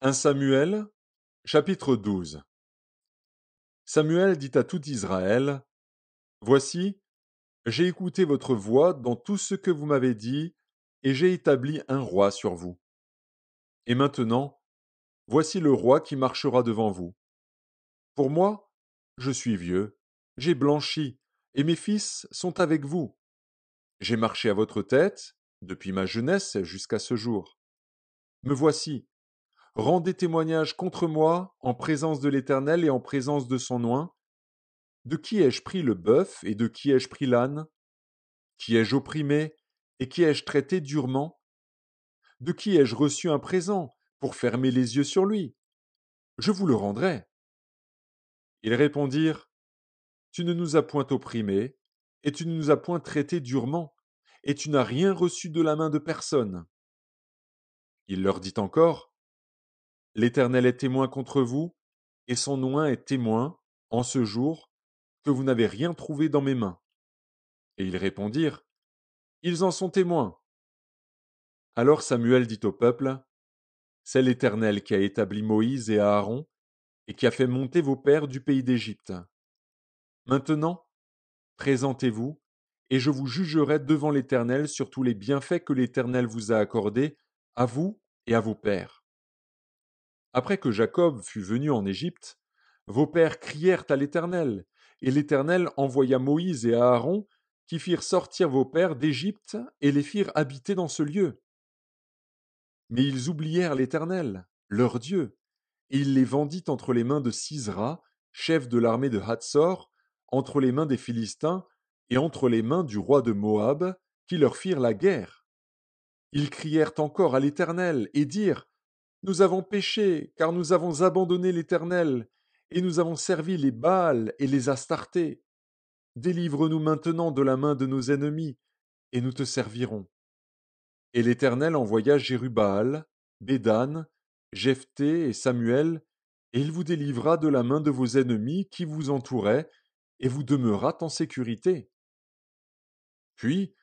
1 Samuel, chapitre 12. Samuel dit à tout Israël, Voici, j'ai écouté votre voix dans tout ce que vous m'avez dit, et j'ai établi un roi sur vous. Et maintenant, voici le roi qui marchera devant vous. Pour moi, je suis vieux, j'ai blanchi, et mes fils sont avec vous. J'ai marché à votre tête, depuis ma jeunesse jusqu'à ce jour. Me voici, rendez témoignage contre moi en présence de l'Éternel et en présence de son oint. De qui ai-je pris le bœuf et de qui ai-je pris l'âne? Qui ai-je opprimé et qui ai-je traité durement? De qui ai-je reçu un présent pour fermer les yeux sur lui? Je vous le rendrai. Ils répondirent, Tu ne nous as point opprimés, et tu ne nous as point traités durement, et tu n'as rien reçu de la main de personne. Il leur dit encore, L'Éternel est témoin contre vous, et son oint est témoin, en ce jour, que vous n'avez rien trouvé dans mes mains. Et ils répondirent, Ils en sont témoins. Alors Samuel dit au peuple, C'est l'Éternel qui a établi Moïse et Aaron, et qui a fait monter vos pères du pays d'Égypte. Maintenant, présentez-vous, et je vous jugerai devant l'Éternel sur tous les bienfaits que l'Éternel vous a accordés, à vous et à vos pères. Après que Jacob fut venu en Égypte, vos pères crièrent à l'Éternel, et l'Éternel envoya Moïse et Aaron, qui firent sortir vos pères d'Égypte et les firent habiter dans ce lieu. Mais ils oublièrent l'Éternel, leur Dieu, et il les vendit entre les mains de Sisra, chef de l'armée de Hatsor, entre les mains des Philistins, et entre les mains du roi de Moab, qui leur firent la guerre. Ils crièrent encore à l'Éternel, et dirent, Nous avons péché, car nous avons abandonné l'Éternel, et nous avons servi les Baals et les Astartés. Délivre-nous maintenant de la main de nos ennemis, et nous te servirons. Et l'Éternel envoya Jérubbaal, Bédan, Jephthé et Samuel, et il vous délivra de la main de vos ennemis qui vous entouraient, et vous demeurâtes en sécurité. Puis,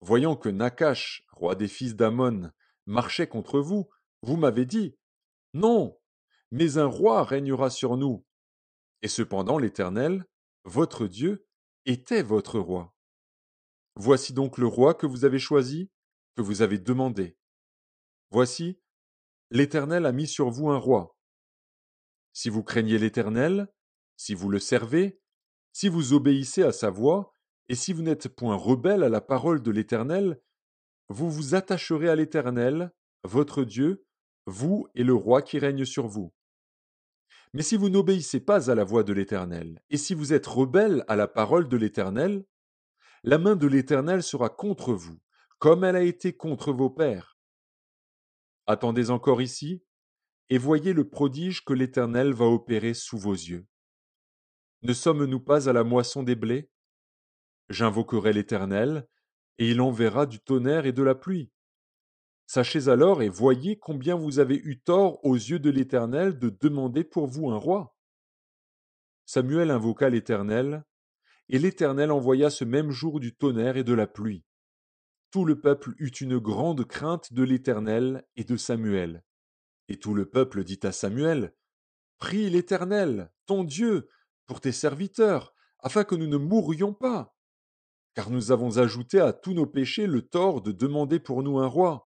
voyant que Nakash, roi des fils d'Ammon, marchait contre vous, vous m'avez dit, Non, mais un roi régnera sur nous. Et cependant l'Éternel, votre Dieu, était votre roi. Voici donc le roi que vous avez choisi, que vous avez demandé. Voici, l'Éternel a mis sur vous un roi. Si vous craignez l'Éternel, si vous le servez, si vous obéissez à sa voix, et si vous n'êtes point rebelle à la parole de l'Éternel, vous vous attacherez à l'Éternel, votre Dieu, vous et le roi qui règne sur vous. Mais si vous n'obéissez pas à la voix de l'Éternel, et si vous êtes rebelle à la parole de l'Éternel, la main de l'Éternel sera contre vous, comme elle a été contre vos pères. Attendez encore ici, et voyez le prodige que l'Éternel va opérer sous vos yeux. Ne sommes-nous pas à la moisson des blés? J'invoquerai l'Éternel, et il enverra du tonnerre et de la pluie. Sachez alors et voyez combien vous avez eu tort aux yeux de l'Éternel de demander pour vous un roi. Samuel invoqua l'Éternel, et l'Éternel envoya ce même jour du tonnerre et de la pluie. Tout le peuple eut une grande crainte de l'Éternel et de Samuel. Et tout le peuple dit à Samuel, Prie l'Éternel, ton Dieu, pour tes serviteurs, afin que nous ne mourions pas. Car nous avons ajouté à tous nos péchés le tort de demander pour nous un roi.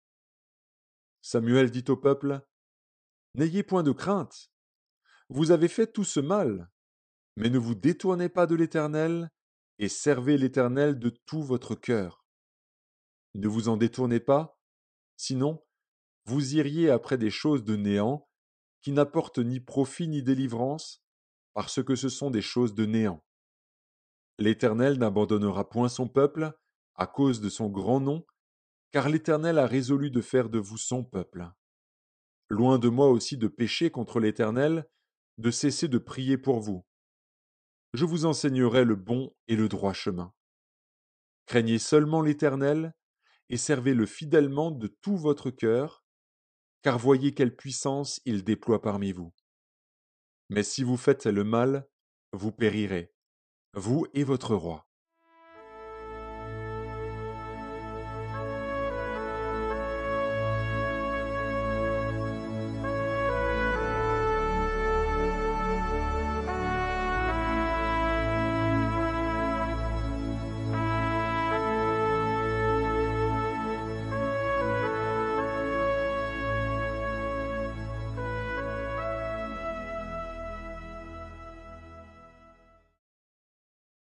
Samuel dit au peuple, N'ayez point de crainte, vous avez fait tout ce mal, mais ne vous détournez pas de l'Éternel, et servez l'Éternel de tout votre cœur. Ne vous en détournez pas, sinon vous iriez après des choses de néant, qui n'apportent ni profit ni délivrance, parce que ce sont des choses de néant. L'Éternel n'abandonnera point son peuple, à cause de son grand nom, car l'Éternel a résolu de faire de vous son peuple. Loin de moi aussi de pécher contre l'Éternel, de cesser de prier pour vous. Je vous enseignerai le bon et le droit chemin. Craignez seulement l'Éternel, et servez-le fidèlement de tout votre cœur, car voyez quelle puissance il déploie parmi vous. Mais si vous faites le mal, vous périrez, vous et votre roi.